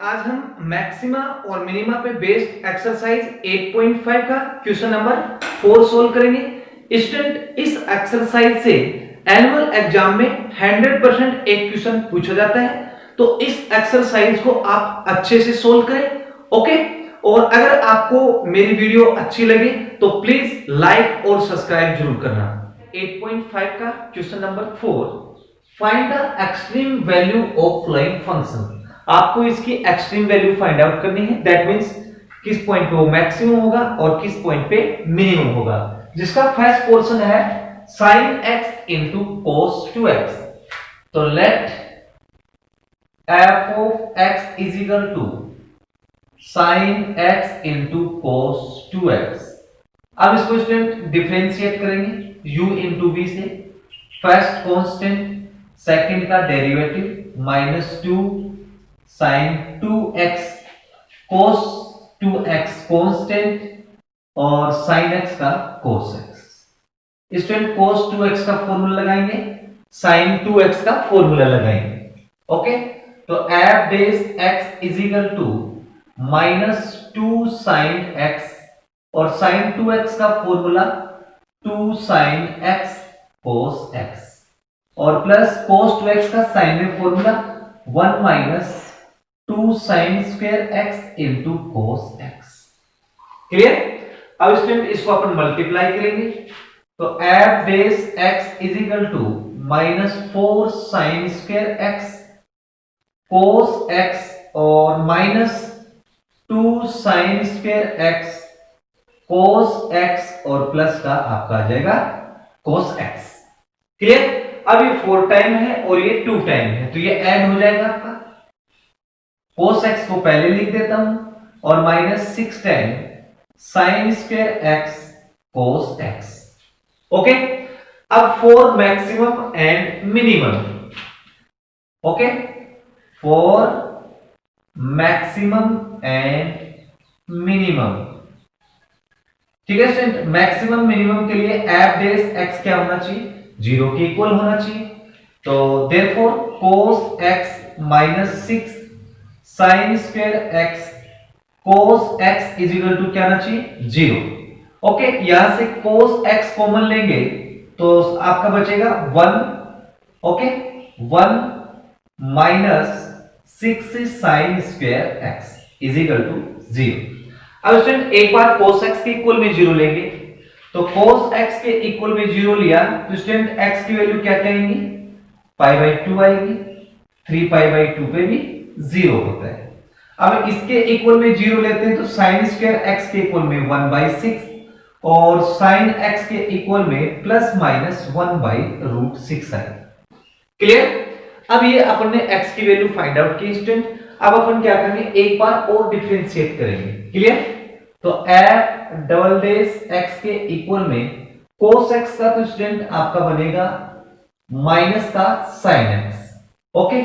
आज हम मैक्सिमा और मिनिमा पे बेस्ड एक्सरसाइज 8.5 का क्वेश्चन नंबर 4 सोल्व करेंगे। स्टूडेंट, इस एक्सरसाइज से एनुअल एग्जाम में 100% एक क्वेश्चन पूछा जाता है, तो इस एक्सरसाइज को आप अच्छे से सोल्व करें। ओके, और अगर आपको मेरी वीडियो अच्छी लगे तो प्लीज लाइक और सब्सक्राइब जरूर करना। 8.5 का question number 4, find the extreme value of following function. आपको इसकी एक्सट्रीम वैल्यू फाइंड आउट करनी है। दैट मींस किस पॉइंट पे वो मैक्सिमम होगा और किस पॉइंट पे मिनिमम होगा, जिसका फर्स्ट पोर्शन है sin x into cos 2x। तो late f of x is equal to sin x into cos 2x। अब इसको स्टूडेंट डिफरेंशिएट करेंगे u into v से। फर्स्ट कांस्टेंट, सेकंड का derivative minus 2 sin 2x cos 2x constant और sin x का cos x। Student cos 2x का formula लगाएंगे, sin 2x का फॉर्मूला लगाएंगे। ओके, तो f dash x is equal to minus 2 sin x और sin 2x का formula 2 sin x cos x और प्लस cos 2x का sin में formula 1 minus 2 sin square x into cos x। Clear? अब student इसको अपन multiply करेंगे, तो f dash x is equal to minus 4 sin square x cos x और minus 2 sin square x cos x और plus का आपका आ जाएगा cos x। क्लियर? अब ये 4 टाइम है और ये 2 टाइम है, तो ये ऐड हो जाएगा आपका। cos x को पहले लिख देता हूं और minus 6 time sin square x cos x। Okay, अब for maximum and minimum. Okay, for maximum and minimum. ठीक है स्टूडेंट, मैक्सिमम मिनिमम के लिए f डेश x क्या होना चाहिए? 0 के इक्वल होना चाहिए। तो therefore cos x minus 6 sin square x cos x is equal to क्या आना चाहिए? 0। ओके, यहां से cos x कॉमन लेंगे तो आपका बचेगा 1। Okay, 1 minus 6 sin square x is equal to 0। अब स्टूडेंट एक बार cos x के इक्वल में 0 लेंगे, तो cos x के इक्वल में 0 लिया तो स्टूडेंट x की वैल्यू क्या कहेंगे? π/2 आएगी। 3π/2 पे भी 0 होता है। अब इसके इक्वल में 0 लेते हैं तो sin स्क्वायर x के इक्वल में 1/6 और sin x के इक्वल में प्लस माइनस 1/√6 आएगा। क्लियर? अब ये अपन ने x की वैल्यू फाइंड आउट की स्टूडेंट। अब अपन क्या करेंगे, एक बार और डिफरेंशिएट करेंगे। क्लियर? तो f डबल डेश x के इक्वल में cos x का तो स्टूडेंट आपका बनेगा माइनस का sin x। ओके,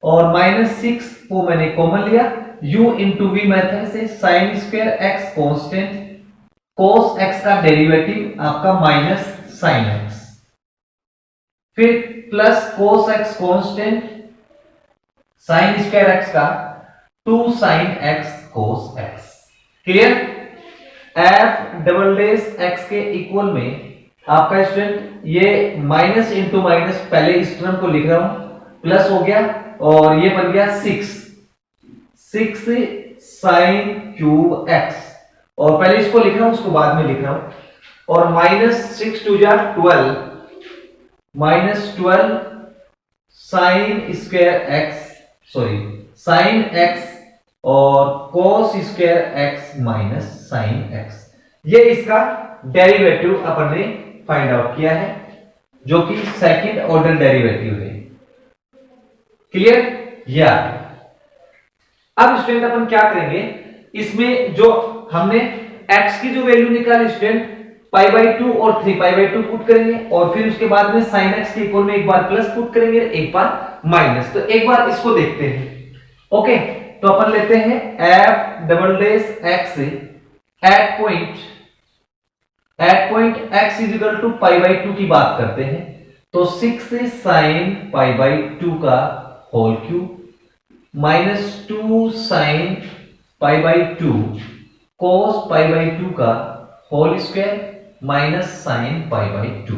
और माइनस 6 को मैंने कॉमन लिया, u इंटू v मेथड से sin square x constant cos x का डेरिवेटिव आपका माइनस sin x, फिर plus cos x constant sin square x का 2 sin x cos x। Clear? f double dash x के equal में आपका student ये minus into minus, पहले इस टर्म को लिख रहा हूं, प्लस हो गया और ये बन गया 6 sin क्यूब x, और पहले इसको लिख रहा हूं उसको बाद में लिख रहा हूं, और माइनस 6 2 जा 12 minus 12 sin square x, sorry sin x और cos square x minus sin x। ये इसका डेरिवेटिव अपन ने फाइंड आउट किया है, जो कि सेकंड ऑर्डर डेरिवेटिव है। क्लियर? या अब स्टूडेंट अपन क्या करेंगे, इसमें जो हमने x की जो वैल्यू निकाली स्टूडेंट π/2 और 3π/2 पुट करेंगे, और फिर उसके बाद में sin x के इक्वल में एक बार प्लस पुट करेंगे, एक बार माइनस। तो एक बार इसको देखते हैं। ओके, तो अपन लेते हैं f double dash x at point x is equal to π/2 की बात करते हैं, तो 6 sin π/2 का whole cube -2 sin pi by 2 cos pi by 2 का whole square minus sine pi by 2।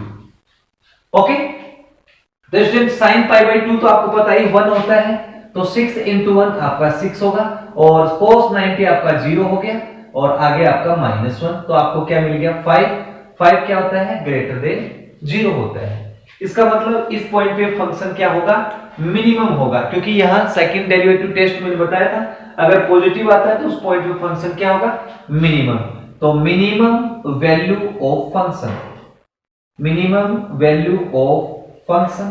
Okay, तो स्टूडेंट साइन पाई बाई 2 तो आपको पता ही 1 होता है, तो 6 इंटू 1 आपका 6 होगा, और cos 90 आपका 0 हो गया, और आगे आपका -1, तो आपको क्या मिल गया 5। 5 क्या होता है, ग्रेटर देन 0 होता है। इसका मतलब इस पॉइंट पे फंक्शन क्या होगा, मिनिमम होगा, क्योंकि यहां सेकंड डेरिवेटिव टेस्ट में बताया था अगर पॉजिटिव आता है तो उस पॉइंट पे फंक्शन क्या होगा, मिनिमम। तो minimum value of function, minimum value of function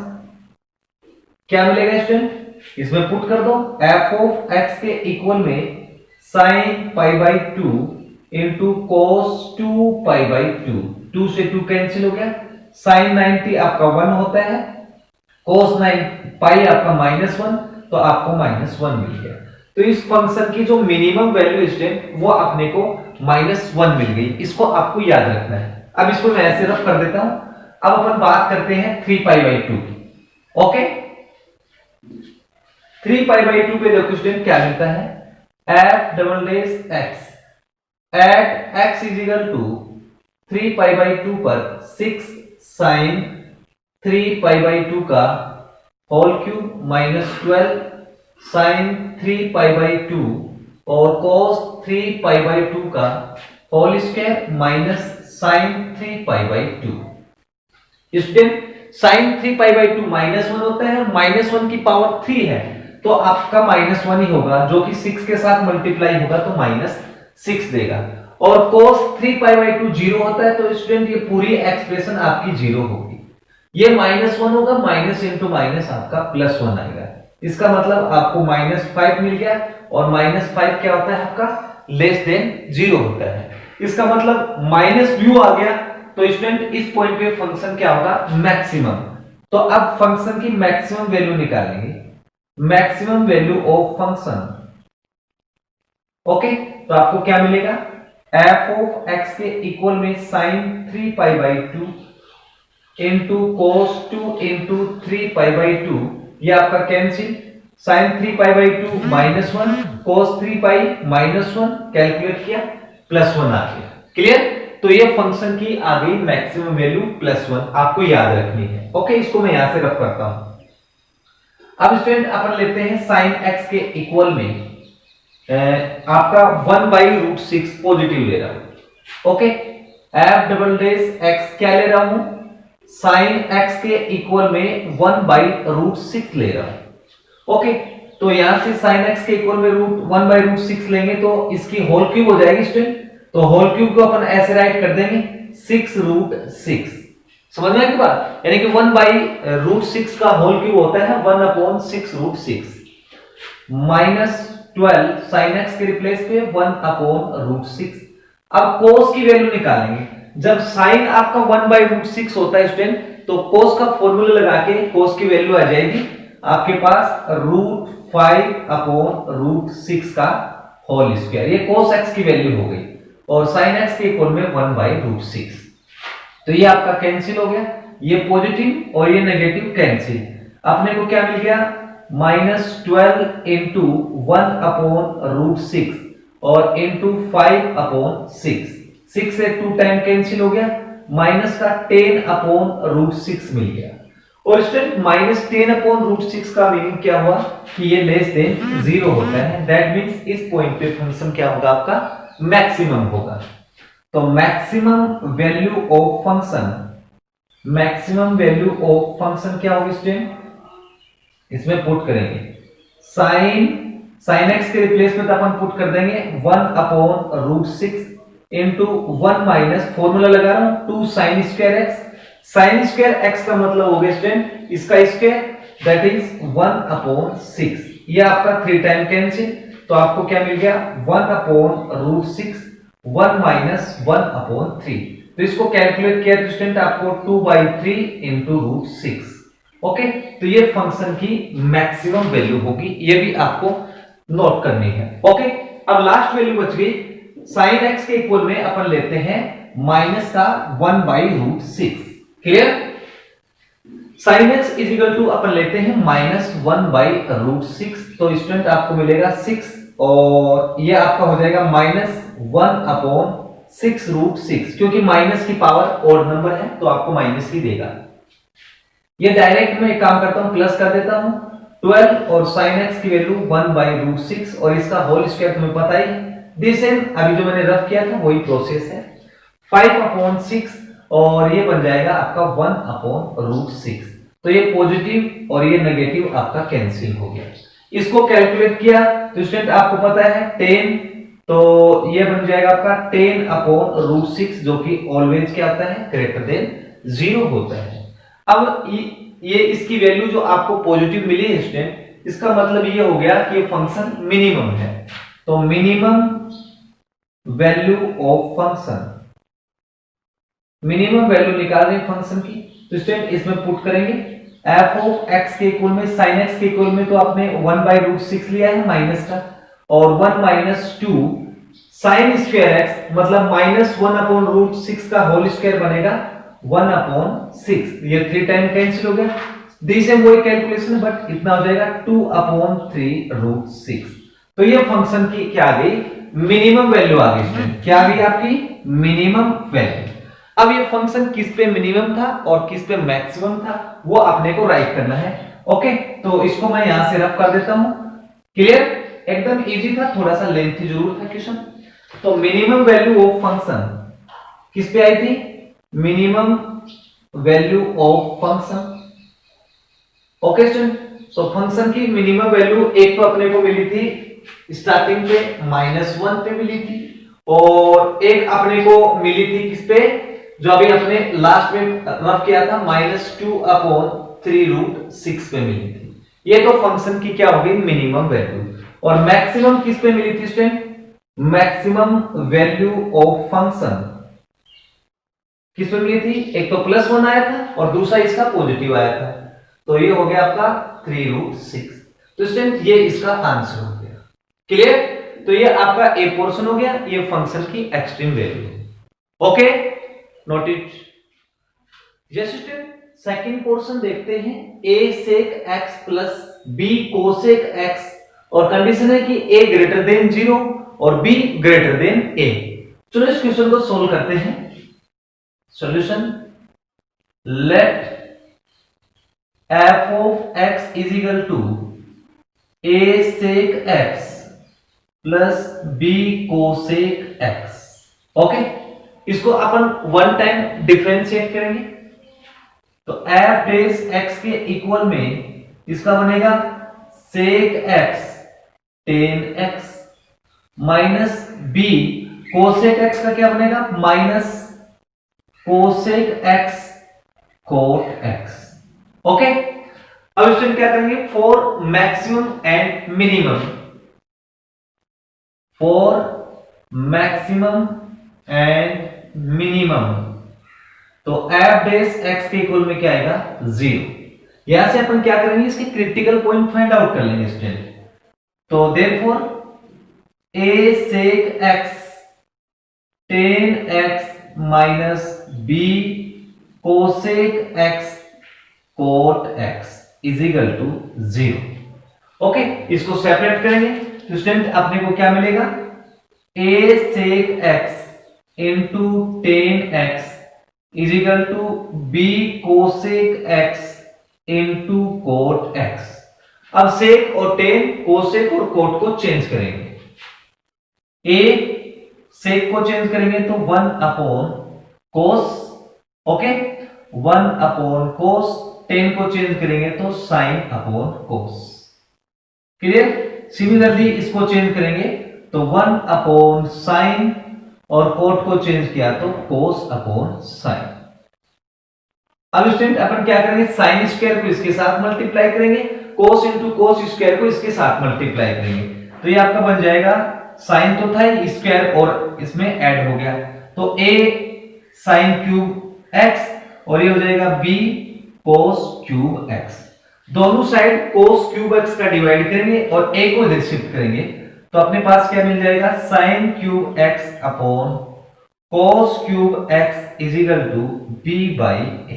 क्या मिलेगा स्टूडेंट, इसमें पुट कर दो, f ऑफ x के इक्वल में sin pi by 2 into cos 2 pi by 2, 2 से 2 कैंसिल हो गया, sin 90 आपका 1 होता है, cos 9 पाई आपका -1, तो आपको -1 मिल गया। तो इस फंक्शन की जो मिनिमम वैल्यू स्टूडेंट वो अपने को -1 मिल गई, इसको आपको याद रखना है। अब इसको मैं ऐसे रफ कर देता हूं। अब अपन बात करते हैं 3 पाई बाई 2 की। ओके, 3 पाई बाई 2 पे देखो स्टूडेंट क्या मिलता है, f double dash x at x is equal to 3 pi by 2 पर 6 साइन 3 पाई बाई 2 का whole cube minus 12 sine 3 pi by 2 और cos 3 पाई बाई 2 का whole square minus sine 3 pi by 2। Student sine 3 pi by 2 -1 होता है, और -1 की power 3 है, तो आपका -1 ही होगा, जो कि 6 के साथ मल्टीप्लाई होगा तो -6 देगा। और cos 3 पाई बाई 2 0 होता है, तो स्टूडेंट ये पूरी एक्सप्रेशन आपकी 0 होगी। ये -1 होगा, माइनस इंटू माइनस आपका +1 आएगा। इसका मतलब आपको -5 मिल गया, और -5 क्या होता है आपका, लेस देन 0 होता है। इसका मतलब -u आ गया, तो स्टूडेंट इस पॉइंट पे फंक्शन क्या होगा, मैक्सिमम। तो अब फंक्शन की मैक्सिमम वैल्यू निकालेंगे, maximum value of function. Okay, तो आपको क्या मिलेगा, f ऑफ x के इक्वल में sin 3 pi by 2 into cos 2 into 3 pi by 2, ये आपका cancel, sin 3 pi by 2 -1, cos 3 pi -1, calculate किया +1 आ गया। क्लियर, तो ये फंक्शन की आ गई मैक्सिमम वैल्यू +1, आपको याद रखनी है। ओके, इसको मैं यहां से रफ करता हूं। अब स्टूडेंट अपन लेते हैं sin x के इक्वल में आपका 1/√6 पॉजिटिव ले रहा हूं। Okay, f double dash x क्या ले रहा हूं, sin x के इक्वल में 1/√6 ले रहा हूं। ओके, तो यहां से sin x के इक्वल में 1/√6 लेंगे तो इसकी होल क्यूब हो जाएगी स्टूडेंट, तो होल क्यूब को अपन ऐसे राइट कर देंगे 6√6। समझ में की बात, यानी कि 1/√6 का होल क्यूब होता है 1/6√6 -12 sin x के रिप्लेस पे 1/√6। अब cos की वैल्यू निकालेंगे, जब sin आपका 1/√6 होता है स्टूडेंट, तो cos का फॉर्मूला लगा के cos की वैल्यू आ जाएगी आपके पास √5/√6 का होल स्क्वायर, ये cos x की वैल्यू हो गई, और sin x के इक्वल में 1/√6। तो ये आपका कैंसिल हो गया, ये पॉजिटिव और ये नेगेटिव कैंसिल, अपने को क्या मिल गया, -12 इंटू 1/√6 और इंटू 5/6, 6 से 2 टाइम कैंसिल हो गया, माइनस का 10/√6 मिल गया। और स्टूडेंट -10/√6 का मीनिंग क्या हुआ कि ये लेस देन 0 होता है, दैट मींस इस पॉइंट पे फंक्शन क्या होगा, आपका मैक्सिमम होगा। तो maximum value of function, maximum value of function क्या होगी स्टूडेंट, इसमें पुट करेंगे sin x के रिप्लेसमेंट अपन पुट कर देंगे 1/√6 इंटू 1 माइनस फॉर्मूला लगा रहा हूं 2 sin square x, sin square x का मतलब हो गया स्टूडेंट इसका स्क्वायर, दैट इज 1/6, ये आपका 3 टाइम कैंसिल, तो आपको क्या मिल गया 1/√6, 1 माइनस 1/3। तो इसको कैलकुलेट किया तो स्टूडेंट आपको 2/3 इंटू √6। ओके, तो ये फंक्शन की मैक्सिमम वैल्यू होगी, ये भी आपको नोट करनी है। ओके, अब लास्ट वैल्यू बच गई sin x के इक्वल में अपन लेते हैं माइनस का 1/√6। Clear, sin x is equal to अपन लेते हैं -1/√6 तो स्टूडेंट आपको मिलेगा 6 और ये आपका हो जाएगा -1/6√6 क्योंकि माइनस की पावर ओड नंबर है तो आपको माइनस ही देगा। ये डायरेक्ट मैं एक काम करता हूं, प्लस कर देता हूं 12 और sin x की वैल्यू 1/√6 और इसका होल स्क्वायर तुम्हें पता ही दिस सेम अभी जो मैंने रफ किया था वही प्रोसेस है 5/6 और ये बन जाएगा आपका 1/√6। तो ये पॉजिटिव और ये नेगेटिव आपका कैंसिल हो गया। इसको कैलकुलेट किया तो स्टूडेंट आपको पता है 10 तो ये बन जाएगा आपका 10/√6 जो कि ऑलवेज क्या होता है ग्रेटर देन 0 होता है। अब ये इसकी वैल्यू जो आपको पॉजिटिव मिली है स्टूडेंट इसका मतलब ये हो गया कि ये फंक्शन मिनिमम है। तो minimum value of function, minimum value निकाल रहे हैं फंक्शन की तो स्टूडेंट इसमें पुट करेंगे f ऑफ x के इक्वल में sin x के इक्वल में तो आपने 1/√6 लिया है माइनस का और 1 - 2 sin स्क्वायर x मतलब -1/√6 का होल स्क्वायर बनेगा 1/6। ये 3 टाइम कैंसिल हो गया। दिस है वही कैलकुलेशन है बट इतना हो जाएगा 2/3√6। तो ये फंक्शन की क्या आ गई मिनिमम वैल्यू आ गई। क्या आ गई आपकी मिनिमम वैल्यू। अब ये फंक्शन किस पे मिनिमम था और किस पे मैक्सिमम था वो अपने को राइट करना है। ओके तो इसको मैं यहां से रफ कर देता हूं। क्लियर, एकदम इजी था, थोड़ा सा लेंथी जरूर था क्वेश्चन। तो मिनिमम वैल्यू ऑफ फंक्शन किस पे आई थी, minimum value of function. Okay student, तो फंक्शन की मिनिमम वैल्यू एक तो अपने को मिली थी स्टार्टिंग पे -1 पे मिली थी और एक अपने को मिली थी किस पे जो अभी अपने लास्ट में रफ किया था -2/3√6 पे मिली थी। ये तो फंक्शन की क्या होगी मिनिमम वैल्यू। और मैक्सिमम किस पे मिली थी student, maximum value of function किस पे मिली थी, एक तो +1 आया था और दूसरा इसका पॉजिटिव आया था तो ये हो गया आपका 3√6। तो स्टूडेंट ये इसका आंसर हो गया। क्लियर, तो ये आपका ए पोर्शन हो गया, ये फंक्शन की extreme value. Okay note it. Yes student, second portion देखते हैं a sec x plus b cosec x और कंडीशन है कि a ग्रेटर देन 0 और b ग्रेटर देन a। चलो इस क्वेश्चन को सोल्व करते हैं। Solution, let f of x is equal to a sec x plus b cosec x। Okay, इसको अपन वन टाइम डिफरेंशिएट करेंगे तो f डेश x के इक्वल में इसका बनेगा sec x tan x minus b cosec x का क्या बनेगा minus cosec x cot x। Okay, अब स्टूडेंट क्या करेंगे for maximum and minimum, for maximum and minimum तो f डेश x के इक्वल में क्या आएगा 0। यहां से अपन क्या करेंगे इसके क्रिटिकल पॉइंट फाइंड आउट कर लेंगे स्टूडेंट। तो therefore a sec x tan x minus b cosec x cot x is equal to 0। Okay, इसको सेपरेट करेंगे तो स्टूडेंट अपने को क्या मिलेगा a sec x into tan x is equal to b cosec x into cot x। अब sec और tan cosec और cot को चेंज करेंगे। a sec को चेंज करेंगे तो 1/cos, ओके 1/cos, tan को चेंज करेंगे तो sin/cos। क्लियर, सिमिलरली इसको चेंज करेंगे तो 1/sin और कोट को चेंज किया तो cos/sin। अब स्टूडेंट अपन क्या करेंगे साइन स्क्वायर को इसके साथ मल्टीप्लाई करेंगे, cos इंटू cos स्क्वायर को इसके साथ मल्टीप्लाई करेंगे तो ये आपका बन जाएगा साइन तो था ही स्क्वायर और इसमें ऐड हो गया तो a sin क्यूब x और ये हो जाएगा b cos क्यूब x। दोनों साइड cos क्यूब x का डिवाइड करेंगे और a को इधर शिफ्ट करेंगे तो अपने पास क्या मिल जाएगा sin cube x upon cos cube x is equal to b by a।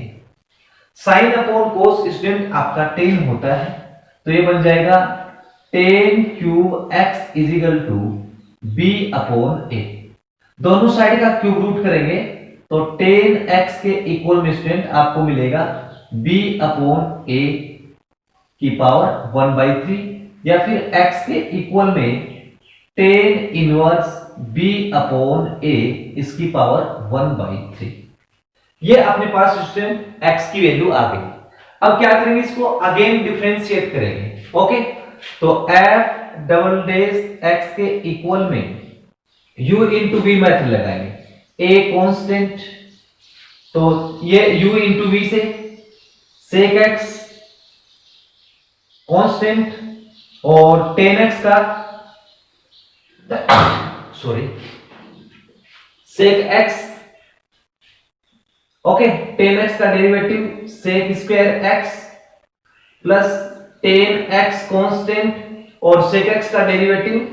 sin upon cos student आपका tan होता है तो ये बन जाएगा tan cube x is equal to b upon a. दोनों साइड का क्यूब रूट करेंगे तो टेन एक्स के इक्वल में स्टूडेंट आपको मिलेगा बी अपॉन ए की पावर 1/3, या फिर x के इक्वल में tan inverse b upon a इसकी पावर 1/3। ये अपने पास स्टूडेंट x की वैल्यू आ गई। अब क्या करेंगे, इसको अगेन डिफरेंशिएट करेंगे। ओके, तो f डबल डेश x के इक्वल में u इंटू v मेथड लगाएंगे। a कांस्टेंट, तो ये u इंटू v से sec x कांस्टेंट और टेन एक्स का sec x. Okay, tan x का derivative sec square x plus tan x constant और सेक एक्स का derivative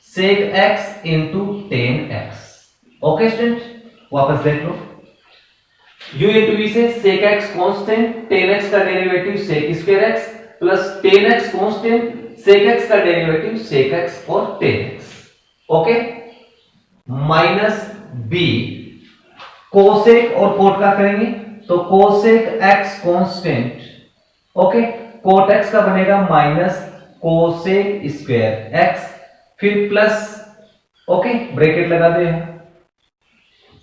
sec x into tan x. Okay student, वापस देख लो, u into v से sec x constant, tan x का derivative sec square x plus tan x constant, sec x का derivative sec x और tan x. Okay, minus b cosec और cot का करेंगे तो cosec x constant, okay, cot x का बनेगा minus cosec square x, फिर प्लस, ओके, ब्रैकेट लगा दे,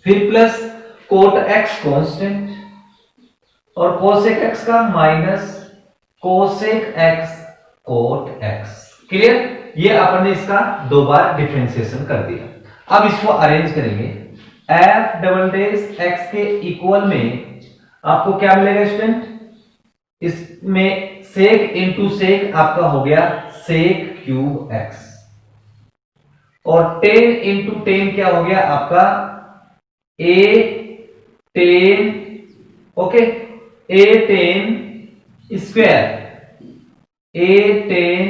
फिर प्लस कोट एक्स कांस्टेंट और कोसेक एक्स का minus cosec x cot x. Clear, ये अपन ने इसका दो बार डिफरेंशिएशन कर दिया। अब इसको अरेंज करेंगे, f डबल डेश x के इक्वल में आपको क्या मिलेगा स्टूडेंट, इसमें सेक इंटू सेक आपका हो गया सेक क्यूब x, और टेन इंटू टेन क्या हो गया आपका a tan, okay, a tan square, a tan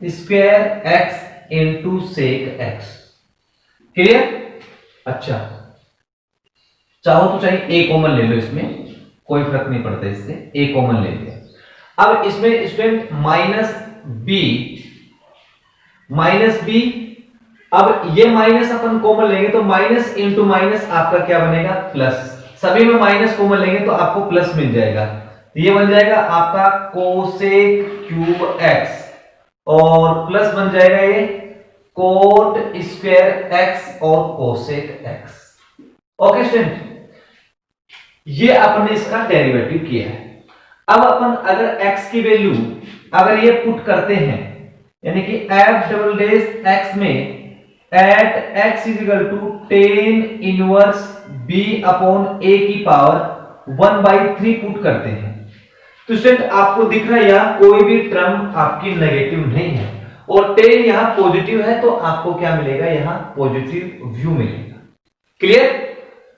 square x into sec x। Clear? अच्छा, चाहो तो चाहे a कॉमन ले लो, इसमें कोई फर्क नहीं पड़ता, इससे a कॉमन ले लिया। अब इसमें स्टूडेंट माइनस बी, अब ये माइनस अपन कॉमन लेंगे तो माइनस इंटू माइनस आपका क्या बनेगा प्लस, सभी में माइनस कॉमन लेंगे तो आपको प्लस मिल जाएगा, ये बन जाएगा आपका कोसेक क्यूब एक्स और प्लस बन जाएगा ये कोट स्क्वायर एक्स और कोसेक एक्स। ओके स्टूडेंट, ये अपन ने इसका डेरिवेटिव किया है। अब अपन अगर x की वैल्यू अगर ये पुट करते हैं, यानी कि f डबल डेश x में at x is equal to tan inverse b upon a की पावर 1/3 पुट करते हैं, तो स्टूडेंट आपको दिख रहा है यहां कोई भी टर्म आपकी नेगेटिव नहीं है और टेन यहां पॉजिटिव है, तो आपको क्या मिलेगा, यहां पॉजिटिव व्यू मिलेगा। क्लियर?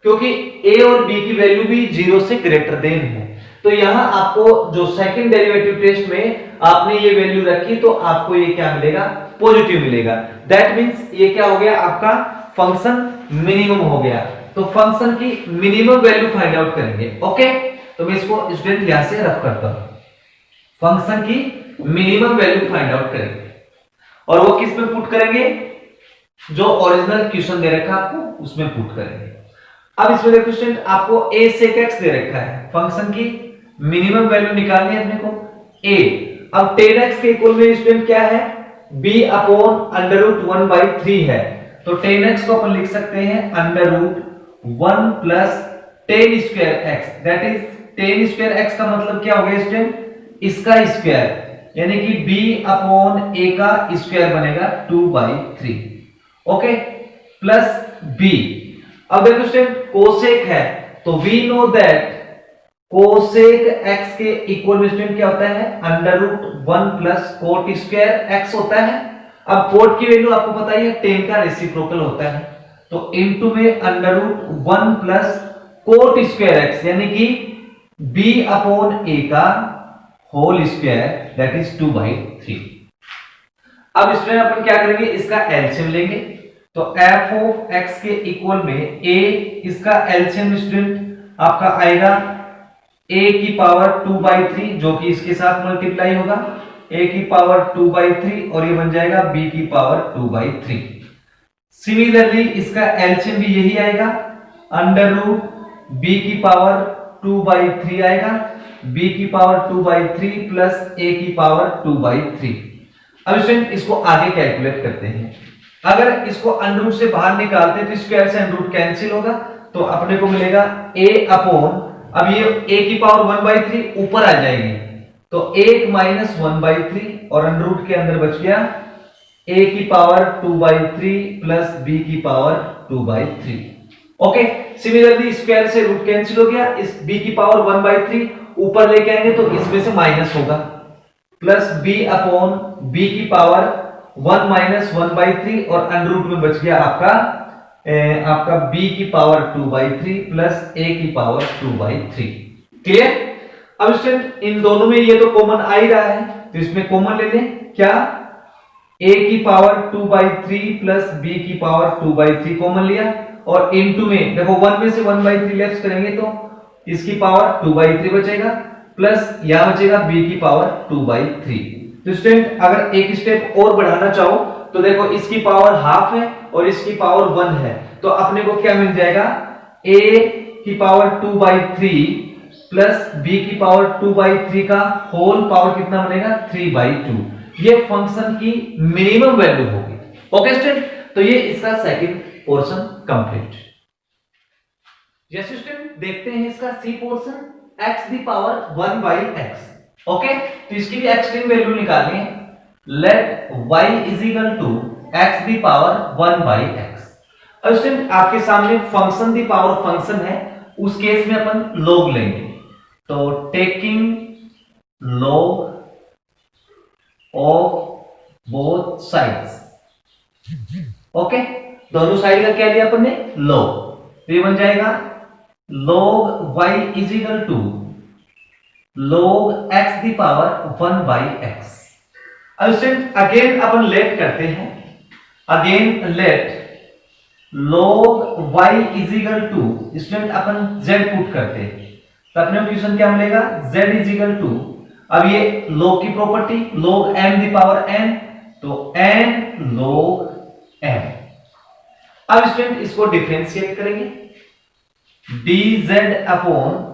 क्योंकि a और b की वैल्यू भी 0 से ग्रेटर देन है, तो यहां आपको जो सेकंड डेरिवेटिव टेस्ट में आपने ये वैल्यू रखी तो आपको ये क्या मिलेगा, पॉजिटिव मिलेगा। दैट मींस ये क्या हो गया आपका फंक्शन मिनिमम हो गया, तो फंक्शन की मिनिमम वैल्यू फाइंड आउट करेंगे। ओके, तो मैं इसको स्टूडेंट यहां से रफ करता हूं, फंक्शन की मिनिमम वैल्यू फाइंड आउट करेंगे और वो किस में पुट करेंगे, जो ओरिजिनल क्वेश्चन दे रखा है आपको उसमें पुट करेंगे। अब इसमें देखो स्टूडेंट आपको a sec x दे रखा है, फंक्शन की मिनिमम वैल्यू निकालनी है अपने को a। अब 10x के इक्वल में स्टूडेंट क्या है, b अपॉन अंडर रूट 1/3 है, तो 10x को अपन लिख सकते हैं under root 1 plus 10 square x, that is 10 square x का मतलब क्या हो गया स्टूडेंट, इसका स्क्वायर, यानी कि b अपॉन a का स्क्वायर बनेगा 2/3। Okay, plus b। अब देखो स्टूडेंट कोसेक है, तो we know that cosec x के इक्वल में स्टूडेंट क्या होता है, under root 1 plus cot square x होता है। अब कोट की वैल्यू आपको पता ही है 10 का रेसिप्रोकल होता है, तो इनटू में under root 1 plus cot square x, यानी कि b अपॉन a का होल स्क्वायर, दैट इज 2/3। अब इसमें अपन क्या करेंगे, इसका एलसीएम लेंगे, तो f ऑफ x के इक्वल में a, इसका एलसीएम स्टूडेंट आपका आएगा a की पावर 2/3 जो कि इसके साथ मल्टीप्लाई होगा, a की पावर 2/3 और ये बन जाएगा b की पावर 2/3। सिमिलरली इसका एलसीएम भी यही आएगा, अंडर रूट b की पावर 2/3 आएगा, b की पावर 2/3 प्लस a की पावर 2/3। अब स्टूडेंट इसको आगे कैलकुलेट करते हैं। अगर इसको अंडर रूट से बाहर निकालते हैं तो स्क्वायर से अंडर रूट कैंसिल होगा, तो अपने को मिलेगा a अपॉन, अब ये a की पावर 1/3 ऊपर आ जाएगी तो 1 माइनस 1/3 और अंडर रूट के अंदर बच गया a की पावर 2/3 प्लस b की पावर 2/3। ओके, सिमिलरली स्क्वायर से रूट कैंसिल हो गया, इस b की पावर 1/3 ऊपर लेके आएंगे तो इसमें से माइनस होगा, प्लस b अपॉन b की पावर 1 माइनस 1/3 और अंडर रूट में बच गया आपका b की पावर 2/3 प्लस a की पावर 2/3। क्लियर? अब स्टूडेंट इन दोनों में ये तो कॉमन आ ही रहा है, तो इसमें कॉमन ले लें। क्या? a की पावर 2/3 प्लस b की पावर 2/3 कॉमन लिया और इनटू में देखो 1 में से 1/3 लेफ्ट करेंगे तो इसकी पावर 2/3 बचेगा, प्लस यहां बचेगा b की पावर 2/3। तो स्टूडेंट अगर एक स्टेप और बढ़ाना चाहो तो देखो इसकी पावर हाफ है और इसकी पावर 1 है, तो अपने को क्या मिल जाएगा, a की पावर 2/3 प्लस b की पावर 2/3 का होल पावर कितना बनेगा, 3/2। ये फंक्शन की मिनिमम वैल्यू होगी। ओके स्टूडेंट, तो ये इसका second portion complete. Yes student, देखते हैं इसका C portion, x the power 1/x। Okay, तो इसकी भी एक्सट्रीम वैल्यू निकालनी है। Let y is equal to x the power 1/x। अब स्टूडेंट आपके सामने फंक्शन दी पावर फंक्शन है, उस केस में अपन log लेंगे, तो taking log of both sides. Okay, दोनों साइड का क्या लिया अपन ने, log, तो ये बन जाएगा log y is equal to log x the power 1/x। अब स्टूडेंट अगेन अपन लेट करते हैं, again let log y is equal to, student अपन z पुट करते हैं, तो अपने क्वेश्चन क्या मिलेगा, z इज इक्वल टू, अब ये log की property log m the power n, तो n log m। अब स्टूडेंट इसको डिफरेंशिएट करेंगे, dz upon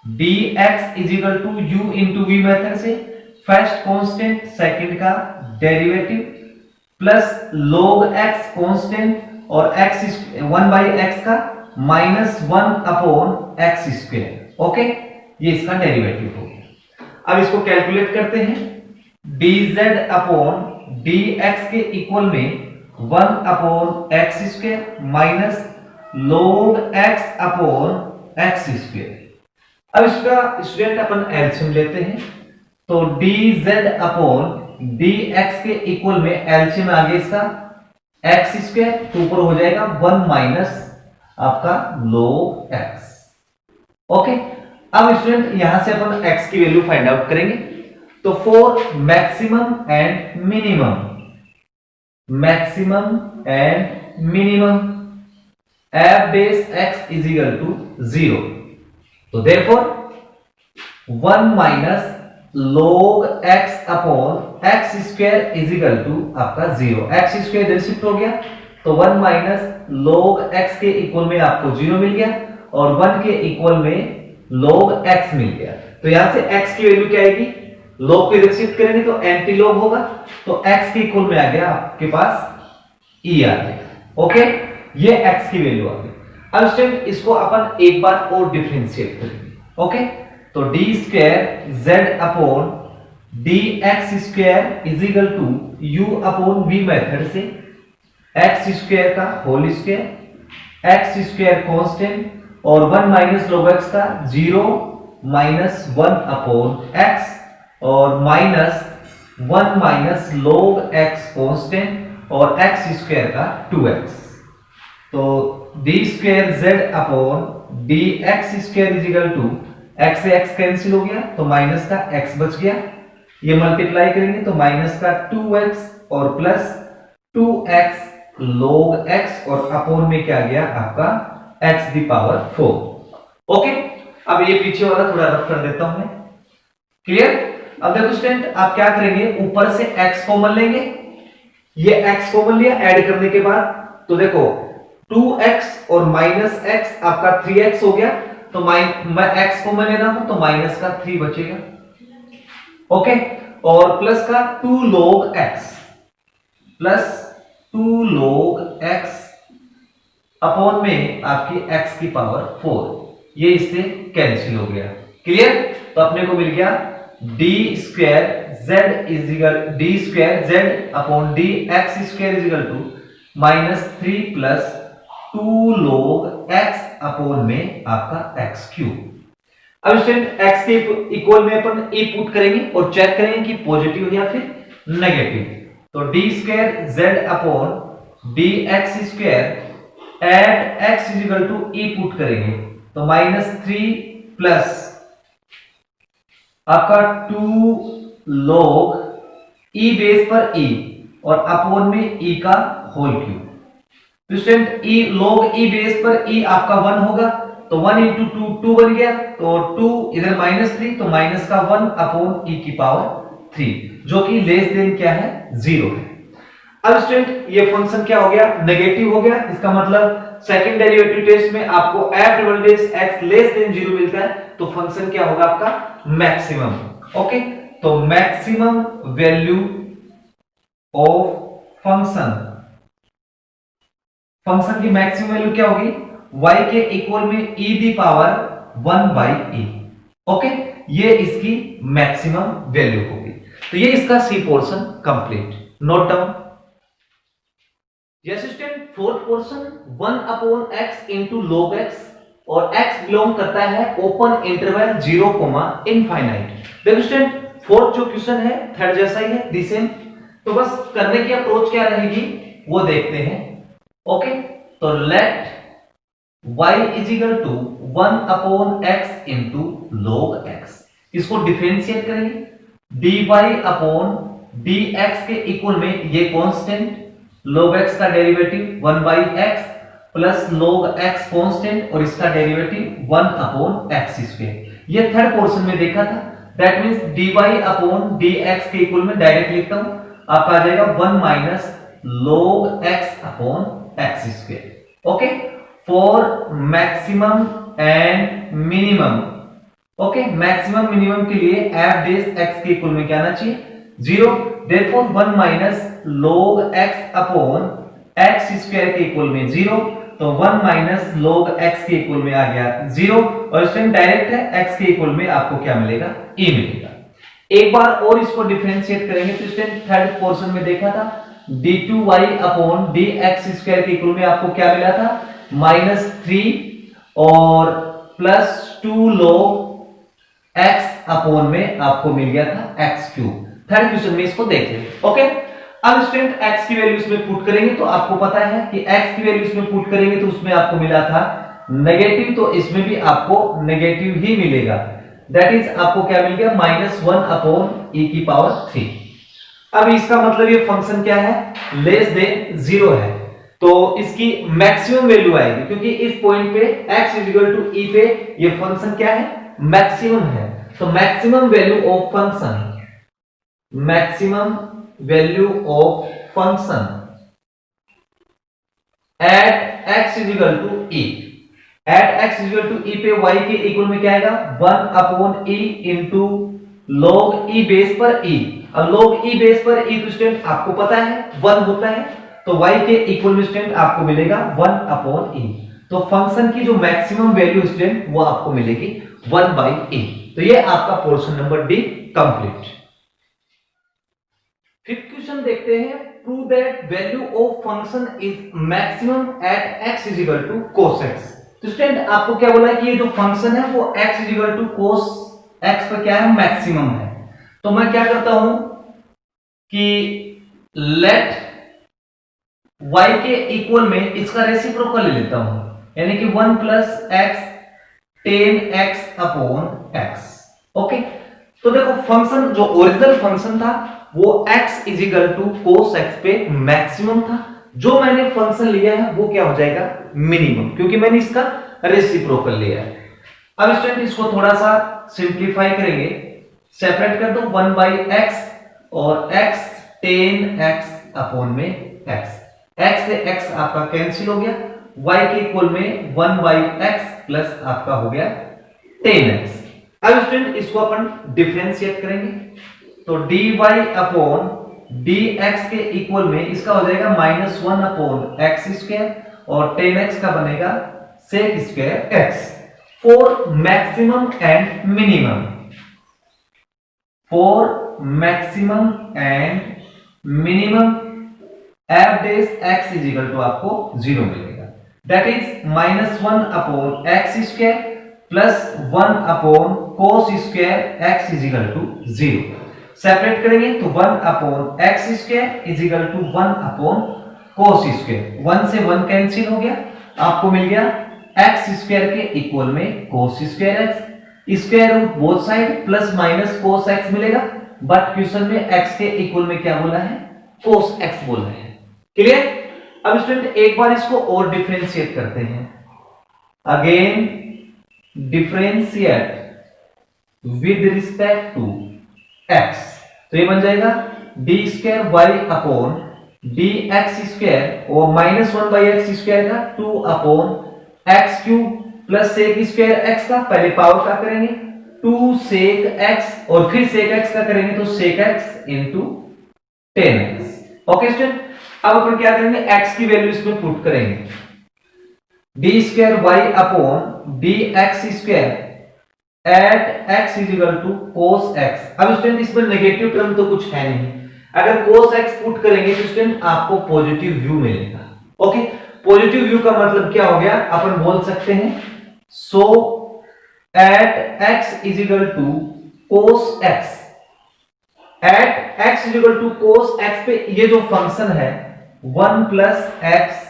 dx is equal to u into v method से फर्स्ट कांस्टेंट सेकंड का derivative plus log x constant और x 1/x का minus 1 upon x square. Okay, ये इसका डेरिवेटिव हो गया। अब इसको कैलकुलेट करते हैं, dz अपॉन dx के इक्वल में 1 upon x square minus log x upon x square. अब इसका स्टूडेंट अपन एलसीएम लेते हैं, तो dz अपॉन dx के इक्वल में एलसीएम आ गया इसका x स्क्वायर, तो ऊपर हो जाएगा 1 माइनस आपका log x। ओके, अब स्टूडेंट यहां से अपन x की वैल्यू फाइंड आउट करेंगे, तो for maximum and minimum f dash x is equal to 0, तो therefore 1 minus log x upon x square is equal to आपका 0। x स्क्वायर इधर शिफ्ट हो गया, तो 1 माइनस log x के इक्वल में आपको 0 मिल गया और 1 के इक्वल में log x मिल गया। तो यहां से x की वैल्यू क्या आएगी, log को इधर शिफ्ट करेंगे तो एंटी लॉग होगा, तो x के इक्वल में आ गया आपके पास e आ गया। ओके, ये x की वैल्यू आ गई। अब स्टूडेंट इसको अपन एक बार और डिफरेंशिएट करेंगे। ओके, तो d square z upon dx square is equal to u upon v method से x स्क्वायर का whole square, x square constant और 1 माइनस log x का 0 माइनस 1 अपॉन x और minus 1 minus log x constant और x square का 2x, तो d square z upon dx square is equal to x से x cancel हो गया तो माइनस का x बच गया, ये मल्टीप्लाई करेंगे तो माइनस का 2x और प्लस 2x log x और अपॉन में क्या गया आपका x दी पावर 4। ओके, अब ये पीछे वाला थोड़ा रफ कर देता हूं मैं। क्लियर? अब देखो स्टूडेंट, आप क्या करेंगे, ऊपर से x कॉमन लेंगे, ये x कॉमन लिया, ऐड करने के बाद तो देखो 2x और माइनस x आपका 3x हो गया, तो मैं x कॉमन ले रहा हूं तो माइनस का 3 बचेगा, ओके, और प्लस का 2 log x plus 2 log x upon में आपकी x की पावर 4, ये इससे कैंसिल हो गया। क्लियर? तो अपने को मिल गया D square Z is equal D square Z upon D X square is equal to minus 3 plus 2 log x upon में आपका एक्स क्यूब। अब स्टूडेंट x के इक्वल में अपन e पुट करेंगे और चेक करेंगे कि पॉजिटिव या फिर नेगेटिव। तो D square Z upon D X square at x is equal to e put करेंगे तो माइनस 3 प्लस आपका 2 log e बेस पर e और अपॉन में e का होल क्यूब। तो student e log e base पर e आपका 1 होगा, तो 1 इंटू 2 2 बन गया, तो 2 इधर माइनस 3 तो माइनस का 1 अपॉन e की पावर 3, जो कि लेस देन क्या है, 0 है। अब स्टूडेंट ये फंक्शन क्या हो गया, नेगेटिव हो गया, इसका मतलब सेकंड डेरिवेटिव टेस्ट में आपको f double dash x less than 0 मिलता है, तो फंक्शन क्या होगा आपका मैक्सिमम। ओके, तो मैक्सिमम वैल्यू ऑफ फंक्शन की मैक्सिमम वैल्यू क्या होगी, y के इक्वल में e the power 1 by e। Okay, ये इसकी मैक्सिमम वैल्यू होगी। तो ये इसका C portion complete, note down. Yes student, fourth portion 1 upon x into log x और x बिलोंग करता है ओपन इंटरवल 0, इनफाइनाइट। देखो स्टूडेंट, फोर्थ जो क्वेश्चन है थर्ड जैसा ही है, दी सेम। तो बस करने की अप्रोच क्या रहेगी वो देखते हैं। ओके, तो let y is equal to 1 upon x into log x, इसको डिफरेंशिएट करेंगे, dy अपॉन dx के इक्वल में ये कांस्टेंट log x का derivative 1 by x plus log x constant और इसका डेरिवेटिव 1 अपॉन x स्क्वायर। ये थर्ड पोर्शन में देखा था, that means dy upon dx के इक्वल में डायरेक्ट लिखता हूं, आपका आ जाएगा 1 minus log x upon x square. Okay, for maximum and minimum. Okay, maximum minimum के लिए f डैश x के इक्वल में क्या आना चाहिए, 0, therefore 1 minus log x upon x square के इक्वल में 0, तो 1 माइनस log x के इक्वल में आ गया 0, और स्टूडेंट डायरेक्ट है, x के इक्वल में आपको क्या मिलेगा, e मिलेगा। एक बार और इसको डिफरेंशिएट करेंगे, तो स्टूडेंट थर्ड पोर्शन में देखा था d2y अपॉन dx स्क्वायर के इक्वल में आपको क्या मिला था, माइनस 3 और प्लस 2 log x अपॉन में आपको मिल गया था x क्यूब। थर्ड क्वेश्चन में इसको देख लेंगे। ओके, अब स्टूडेंट x की वैल्यू इसमें पुट करेंगे, तो आपको पता है कि x की वैल्यू इसमें पुट करेंगे तो उसमें आपको मिला था नेगेटिव, तो इसमें भी आपको नेगेटिव ही मिलेगा, दैट इज आपको क्या मिल गया, माइनस 1 अपॉन e की पावर 3। अब इसका मतलब ये फंक्शन क्या है, लेस देन 0 है, तो इसकी मैक्सिमम वैल्यू आएगी, क्योंकि इस पॉइंट पे x is equal to e पे ये फंक्शन क्या है, मैक्सिमम है। तो maximum value of function, maximum value of function at x is equal to e, at x is equal to e पे y के इक्वल में क्या आएगा, 1 upon e into log e base पर e। अब log e बेस पर e तो student आपको पता है 1 होता है, तो y के इक्वल में स्टूडेंट आपको मिलेगा 1 अपॉन e। तो फंक्शन की जो मैक्सिमम वैल्यू स्टूडेंट वो आपको मिलेगी 1 बाई e। तो ये आपका portion number D complete. Fifth question देखते हैं, prove that value of function is maximum at x is equal to cos x। तो स्टूडेंट आपको क्या बोला है कि ये जो फंक्शन है वो x is equal to cos x पर क्या है, मैक्सिमम है। तो मैं क्या करता हूं कि लेट y के इक्वल में इसका रेसिप्रोकल ले लेता हूं, यानी कि 1 plus x tan x upon x। Okay, तो देखो फंक्शन जो ओरिजिनल फंक्शन था वो x is equal to cos x पे मैक्सिमम था, जो मैंने फंक्शन लिया है वो क्या हो जाएगा, मिनिमम, क्योंकि मैंने इसका रेसिप्रोकल लिया है। अब स्टूडेंट इसको थोड़ा सा सिंपलीफाई करेंगे, सेपरेट कर दो 1/x और x tan x अपॉन में x से x आपका कैंसिल हो गया, y के इक्वल में 1/x प्लस आपका हो गया tan x। अब स्टूडेंट इसको अपन डिफरेंशिएट करेंगे, तो dy अपॉन dx के इक्वल में इसका हो जाएगा -1 अपॉन x स्क्वायर और tan x का बनेगा sec square x। For maximum and minimum, for maximum and minimum f dash x is equal to आपको 0 मिलेगा, that is -1 upon x square plus 1 upon cos square x is equal to 0। Separate करेंगे तो 1 upon x square is equal to 1 upon cos square, 1 से 1 cancel हो गया, आपको मिल गया x स्क्वायर के इक्वल में cos square x, square root both side plus minus cos x मिलेगा, बट क्वेश्चन में x के इक्वल में क्या बोला है, cos x बोल रहे हैं। क्लियर? अब स्टूडेंट एक बार इसको और डिफरेंशिएट करते हैं, again differentiate with respect to x, तो ये बन जाएगा d square y upon dx square और -1/x स्क्वायर का 2 upon x cube plus sec square x का, पहले पावर का करेंगे 2 सेक x और फिर सेक x का करेंगे तो सेक x into tan x। Okay student, अब अपन क्या करेंगे, x की वैल्यू इसमें पुट करेंगे, d square y upon dx square at x is equal to cos x। अब स्टूडेंट इसमें नेगेटिव टर्म तो कुछ है नहीं, अगर cos x पुट करेंगे तो स्टूडेंट आपको पॉजिटिव व्यू मिलेगा। ओके, पॉजिटिव व्यू का मतलब क्या हो गया, अपन बोल सकते हैं so at x is equal to cos x, at x is equal to cos x पे ये जो फंक्शन है 1 plus x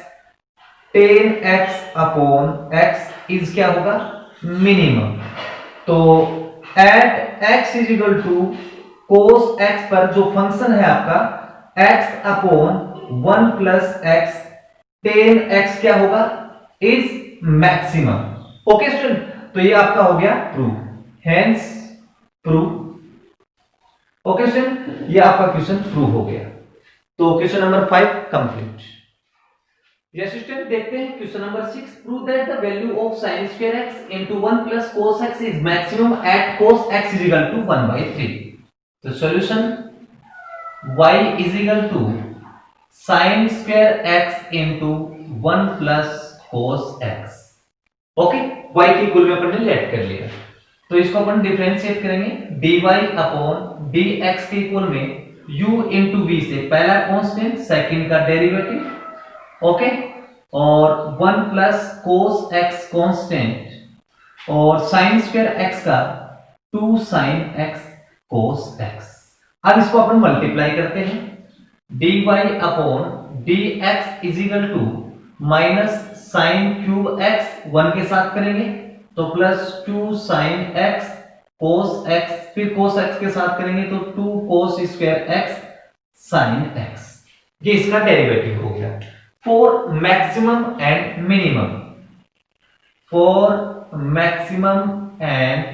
tan x upon x is क्या होगा, मिनिमम। तो at x is equal to cos x पर जो function है आपका x अपॉन 1 प्लस x tan x क्या होगा, इज मैक्सिमम। ओके स्टूडेंट, तो ये आपका हो गया prove, hence prove. Okay student, ये आपका क्वेश्चन प्रूव हो गया। तो question number 5 complete. Yes student, देखते हैं question number 6, prove that the value of sin square x into 1 plus cos x is maximum at cos x is equal to 1/3। तो solution y is equal to sin square x into 1 plus cos x। Okay, y की equal में अपन ने late कर लिया, तो इसको अपन differentiate करेंगे, dy upon dx के इक्वल में u into v से पहला कांस्टेंट सेकंड का डेरिवेटिव, ओके, और 1 प्लस cos x कांस्टेंट और sin स्क्वायर x का 2 sin x cos x। अब इसको अपन मल्टीप्लाई करते हैं, dy upon dx is equal to minus sin cube x 1 के साथ करेंगे तो plus 2 sin x cos x, फिर cos x के साथ करेंगे तो 2 cos square x sin x, ये इसका डेरिवेटिव हो गया। For maximum and minimum, for maximum and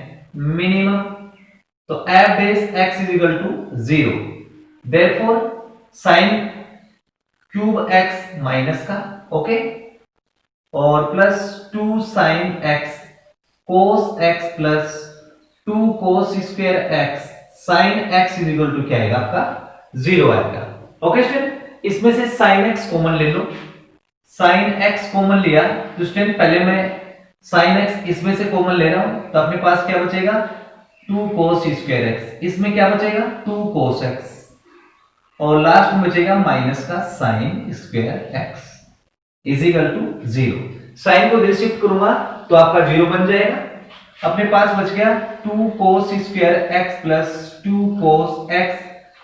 minimum, तो f dash x is equal to 0, therefore sin cube x minus का, ओके, और plus 2 sin x cos x plus 2 cos square x sin x is equal to क्या आएगा आपका 0 आएगा। Okay student, इसमें से sin x common ले लो, sin x common लिया तो स्टूडेंट पहले मैं sin x इसमें से कॉमन ले रहा हूं, तो अपने पास क्या बचेगा 2 cos स्क्वायर x, इसमें क्या बचेगा 2 cos x और लास्ट में बचेगा माइनस का sin square x is equal to 0। Sine को इधर शिफ्ट करूंगा तो आपका 0 बन जाएगा, अपने पास बच गया 2 cos square x plus 2 cos x।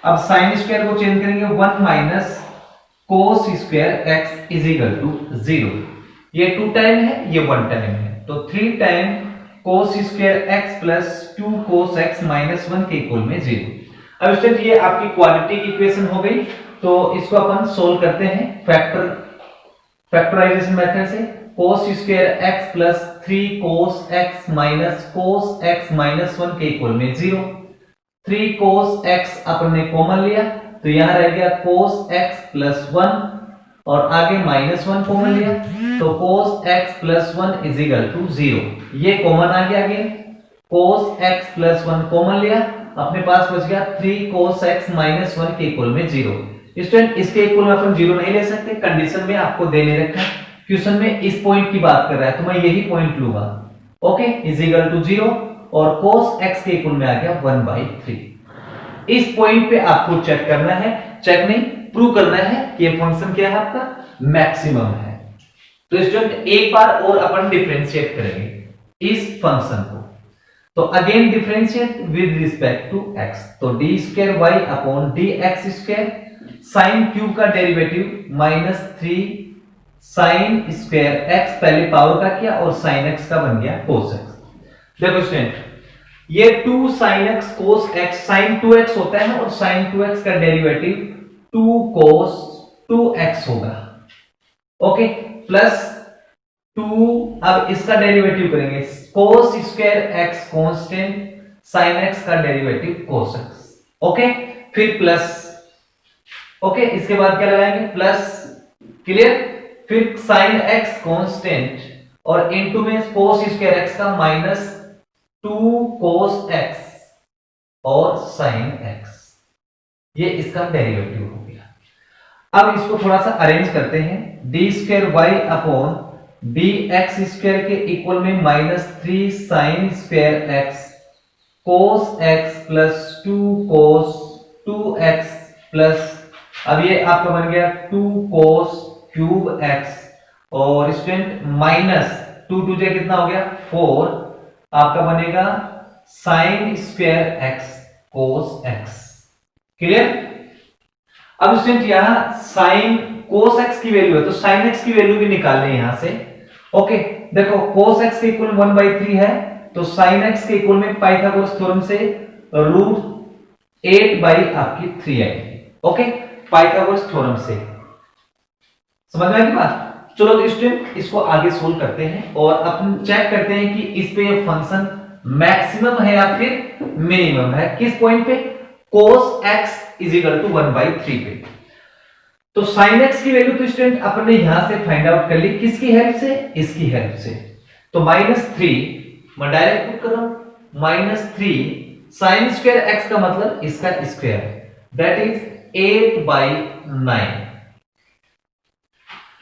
अब साइन स्क्वायर को चेंज करेंगे 1 minus cos square x is equal to 0। ये 2 टाइम है, ये 1 टाइम है, तो 3 time cos square x plus 2 cos x minus 1 के इक्वल में 0। अब स्टूडेंट ये आपकी क्वाड्रेटिक इक्वेशन हो गई, तो इसको अपन सोल्व करते हैं फैक्टराइजेशन मेथड से। cos square x plus 3 cos x minus cos x minus 1 के इक्वल में 0, 3 cos x अपन ने कॉमन लिया तो यहां रह गया cos x प्लस 1 और आगे -1 कॉमन लिया तो cos x plus 1 is equal to 0। ये कॉमन आ गया, आगे cos x प्लस 1 कॉमन लिया, अपने पास बच गया 3 cos x माइनस 1 के इक्वल में 0। स्टूडेंट इसके इक्वल में अपन 0 नहीं ले सकते, कंडीशन में आपको देने रखा है, क्वेश्चन में इस पॉइंट की बात कर रहा है तो मैं यही पॉइंट लूंगा। ओके, इज इक्वल टू 0 और cos x के इक्वल में आ गया 1/3। इस पॉइंट पे आपको चेक करना है, चेक नहीं प्रूव करना है कि ये फंक्शन क्या है, आपका मैक्सिमम है। तो स्टूडेंट एक बार और अपन डिफरेंशिएट करेंगे इस फंक्शन को, तो again differentiate with respect to x, तो d2y अपॉन dx2 sin क्यूब का डेरिवेटिव -3 sin स्क्वायर x, पहले पावर का किया और sin x का बन गया cos x। देखो स्टूडेंट ये 2 sin x cos x sin 2x होता है और sin 2x का डेरिवेटिव 2 cos 2x होगा। ओके, प्लस 2, अब इसका डेरिवेटिव करेंगे cos square x constant, sin x का डेरिवेटिव cos x। ओके, फिर प्लस, ओके इसके बाद क्या लगाएंगे प्लस, क्लियर, फिर sin x कांस्टेंट और इनटू में cos स्क्वायर x का -2 cos x और sin x, ये इसका डेरिवेटिव हो गया। अब इसको थोड़ा सा अरेंज करते हैं, d2y अपॉन dx2 के इक्वल में -3 sin square x cos x plus 2 cos 2x plus, अब ये आपका बन गया 2 cos क्यूब x और स्टूडेंट माइनस 2 2 से कितना हो गया 4, आपका बनेगा sin square x cos x। Clear? अब स्टूडेंट यहां sin cos x की वैल्यू है तो sin x की वैल्यू भी निकालनी है यहां से। ओके, देखो cos x के इक्वल 1/3 है तो sin x के इक्वल में पाइथागोरस थ्योरम से √8 आपकी 3 आएगी। ओके, पाइथागोरस थ्योरम से समझ में आई बात। चलो स्टूडेंट इसको आगे सोल्व करते हैं और अपन चेक करते हैं कि इस पे ये फंक्शन मैक्सिमम है या फिर मिनिमम है, किस पॉइंट पे, cos x is equal to 1/3 पे। तो sin x की वैल्यू तो स्टूडेंट अपन ने यहां से फाइंड आउट कर ली, किसकी हेल्प से, इसकी हेल्प से। तो -3 मैं डायरेक्ट पुट कर रहा हूं, -3 sin स्क्वायर x का मतलब इसका square, that is 8/9।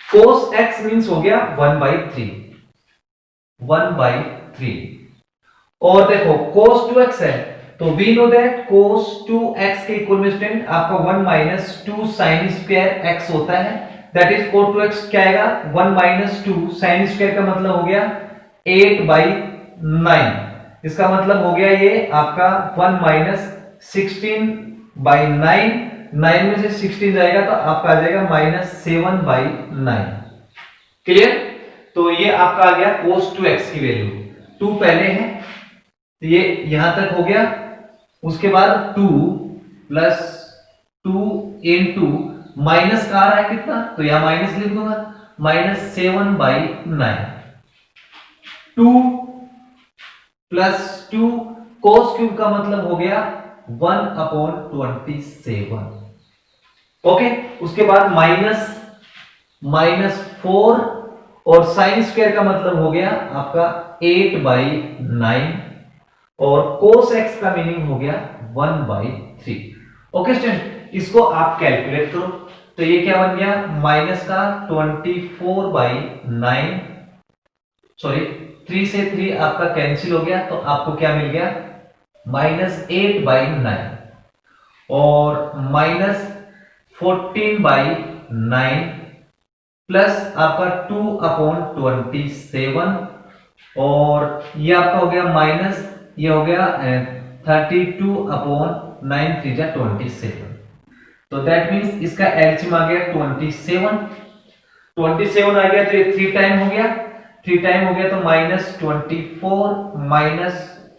cos x means हो गया 1/3 और देखो cos 2x है तो we know that cos 2x के इक्वल में स्टूडेंट आपका 1 - 2 sin स्क्वायर x होता है, दैट इज cos 2x क्या आएगा 1 - 2 sin स्क्वायर का मतलब हो गया 8/9, इसका मतलब हो गया ये आपका 1 - 16/9, 9 में से 16 जाएगा तो आपका आ जाएगा -7/9। क्लियर? तो ये आपका आ गया cos 2x की वैल्यू, 2 पहले है तो ये यहां तक हो गया, उसके बाद 2 प्लस 2 इनटू माइनस का आ रहा है कितना तो यहां माइनस लिख दूंगा -7/9, 2 प्लस 2 cos क्यूब का मतलब हो गया 1/27। ओके, उसके बाद -4 और sin स्क्वायर का मतलब हो गया आपका 8/9 और cos x का मीनिंग हो गया 1/3। ओके स्टूडेंट, इसको आप कैलकुलेट करो तो ये क्या बन गया माइनस का 24/9, सॉरी 3 से 3 आपका कैंसिल हो गया तो आपको क्या मिल गया -8/9 और -14/9 प्लस आपका 2/27 और ये आपका हो गया माइनस, ये हो गया 32/9 3 जा 27, तो दैट मींस इसका एलसीएम आ गया 27 आ गया तो ये 3 टाइम हो गया, 3 टाइम हो गया तो -24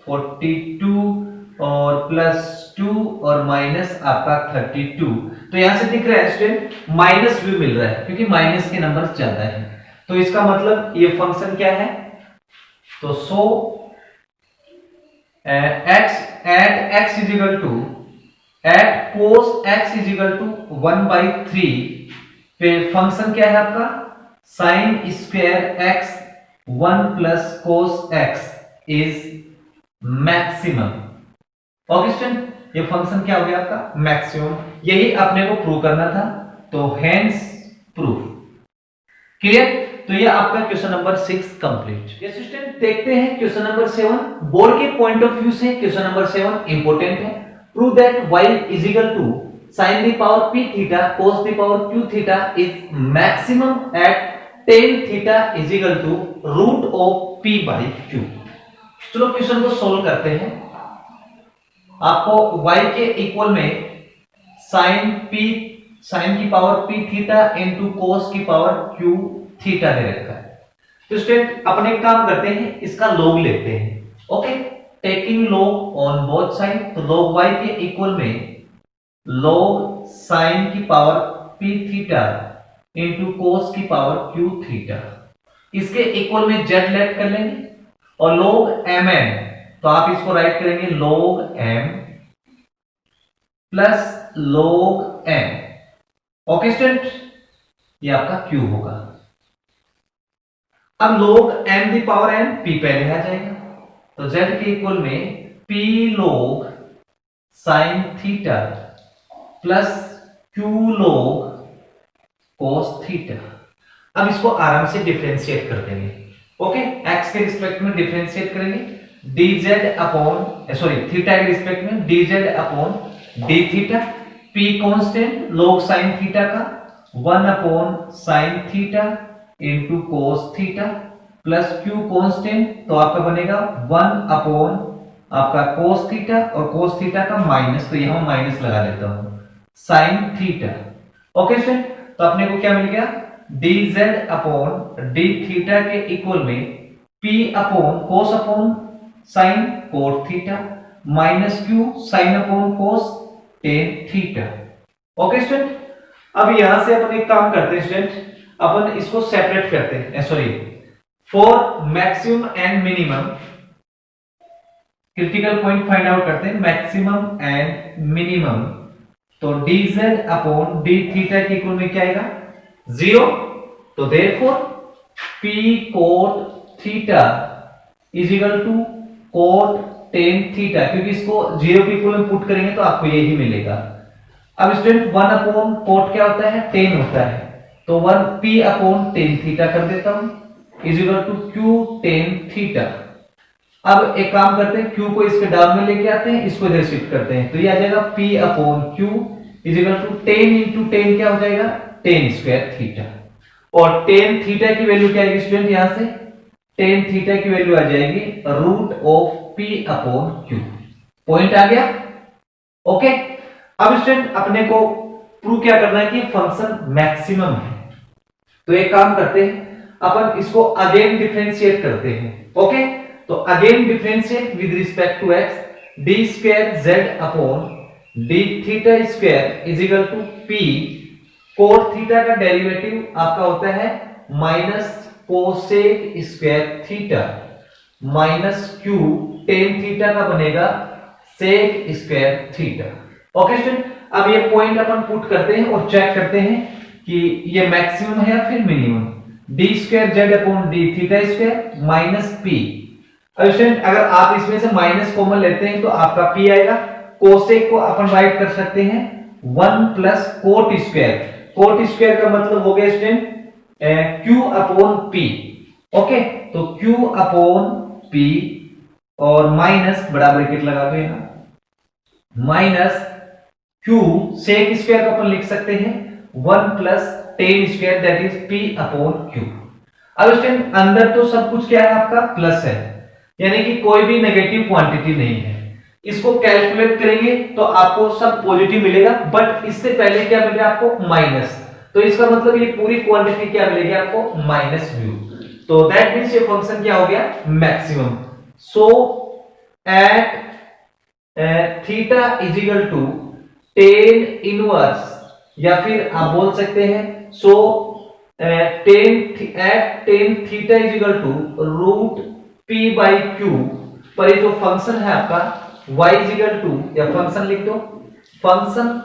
-42 और +2 और माइनस आपका 32, तो यहां से दिख रहा है स्टूडेंट माइनस भी मिल रहा है क्योंकि माइनस के नंबर ज्यादा है, तो इसका मतलब ये फंक्शन क्या है, तो so x is equal to at cos x is equal to 1/3 पे फंक्शन क्या है आपका साइन स्क्वायर x 1 प्लस cos x is maximum. Okay student, ये फंक्शन क्या हो गया आपका मैक्सिमम, यही अपने को प्रूव करना था, तो हेंस प्रूफ। क्लियर? तो ये आपका क्वेश्चन नंबर 6 कंप्लीट। ये स्टूडेंट देखते हैं क्वेश्चन नंबर 7। बोर्ड के पॉइंट ऑफ व्यू से क्वेश्चन नंबर 7 इंपॉर्टेंट है। Prove that y is equal to sin the power p theta cos the power q theta is maximum at tan theta is equal to root of p by q। चलो question को solve करते हैं। आपको y के equal में sin की power p theta into cos की power q theta दे रखा है। तो स्टूडेंट अपने काम करते हैं, इसका लॉग लेते हैं। Okay, taking log on both side, तो log y के इक्वल में log sin की power p theta into cos की पावर q थीटा, इसके इक्वल में z लेट कर लेंगे और log mn, तो आप इसको राइट करेंगे log m plus log n। Okay student, ये आपका q होगा। अब log m the power n p पहले आ जाएगा, तो z के इक्वल में p log sin theta plus q log cos theta. अब इसको आराम से डिफरेंशिएट कर देंगे। ओके, x के रिस्पेक्ट में डिफरेंशिएट करेंगे, dz अपॉन थीटा के रिस्पेक्ट में dz upon d theta, p constant log sin theta का 1 upon sin theta into cos theta plus q constant, तो आपका बनेगा 1 अपॉन आपका cos थीटा और cos थीटा का माइनस, तो यहां माइनस लगा देता हूं sin थीटा। ओके स्टूडेंट, तो अपने को क्या मिल गया dz अपॉन d थीटा के इक्वल में p upon cos upon sin cot theta minus q sin upon cos tan theta. Okay student, अब यहां से अपन एक काम करते हैं स्टूडेंट, अपन इसको सेपरेट करते हैं, for maximum and minimum critical point find out करते हैं, मैक्सिमम एंड मिनिमम, तो dz अपॉन d थीटा के इक्वल में क्या आएगा 0, तो therefore p cot theta is equal to cot tan theta, क्योंकि इसको 0 के इक्वल में पुट करेंगे तो आपको यही मिलेगा। अब स्टूडेंट 1 अपॉन cot क्या होता है tan होता है, तो 1 p अपॉन tan थीटा कर देता हूं is equal to q tan theta. अब एक काम करते हैं, q को इसके डाउन में लेके आते हैं, इसको इधर शिफ्ट करते हैं, तो ये आ जाएगा p upon q is equal to tan into tan क्या हो जाएगा tan स्क्वायर थीटा, और tan थीटा की वैल्यू क्या आएगी स्टूडेंट, यहां से tan थीटा की वैल्यू आ जाएगी root of p upon q। Point आ गया? ओके, अब स्टूडेंट अपने को प्रूव क्या करना है कि फंक्शन मैक्सिमम है, तो एक काम करते हैं, अपन इसको अगेन डिफरेंशिएट करते हैं। ओके, तो again differentiate with respect to x, d square z upon d theta square is equal to p cot theta का डेरिवेटिव आपका होता है minus cosec square theta minus q tan theta का बनेगा sec square theta. Okay student, अब ये point अपन put करते हैं और चेक करते हैं कि ये मैक्सिमम है या फिर minimum. d square z upon d theta square minus p। अब स्टूडेंट अगर आप इसमें से माइनस कॉमन लेते हैं तो आपका p आएगा, कोसेक को अपन राइट कर सकते हैं 1 plus cot square, coat square का मतलब हो गया student q upon p। Okay, तो q अपॉन p और माइनस बड़ा ब्रैकेट लगा दो यहां, माइनस q सेक स्क्वायर को अपन लिख सकते हैं 1 plus tan square that is p upon q। अब स्टूडेंट अंदर तो सब कुछ क्या है आपका प्लस है, यानी कि कोई भी नेगेटिव क्वांटिटी नहीं है। इसको कैलकुलेट करेंगे तो आपको सब पॉजिटिव मिलेगा, बट इससे पहले क्या मिलेगा आपको माइनस, तो इसका मतलब ये पूरी क्वांटिटी क्या मिलेगी आपको माइनस व्यू, तो दैट मींस ये फंक्शन क्या हो गया maximum. So at theta is equal to tan inverse, या फिर आप बोल सकते हैं so tan theta is equal to root p by q, पर ये जो फंक्शन है आपका y इज इक्वल टू, या फंक्शन लिख दो, फंक्शन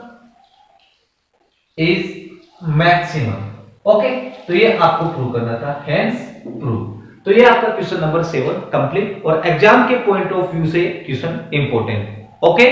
इज मैक्सिमम। ओके, तो ये आपको प्रूव करना था, हेंस प्रूव। तो ये आपका क्वेश्चन नंबर 7 कंप्लीट, और एग्जाम के पॉइंट ऑफ व्यू से क्वेश्चन इंपॉर्टेंट। ओके।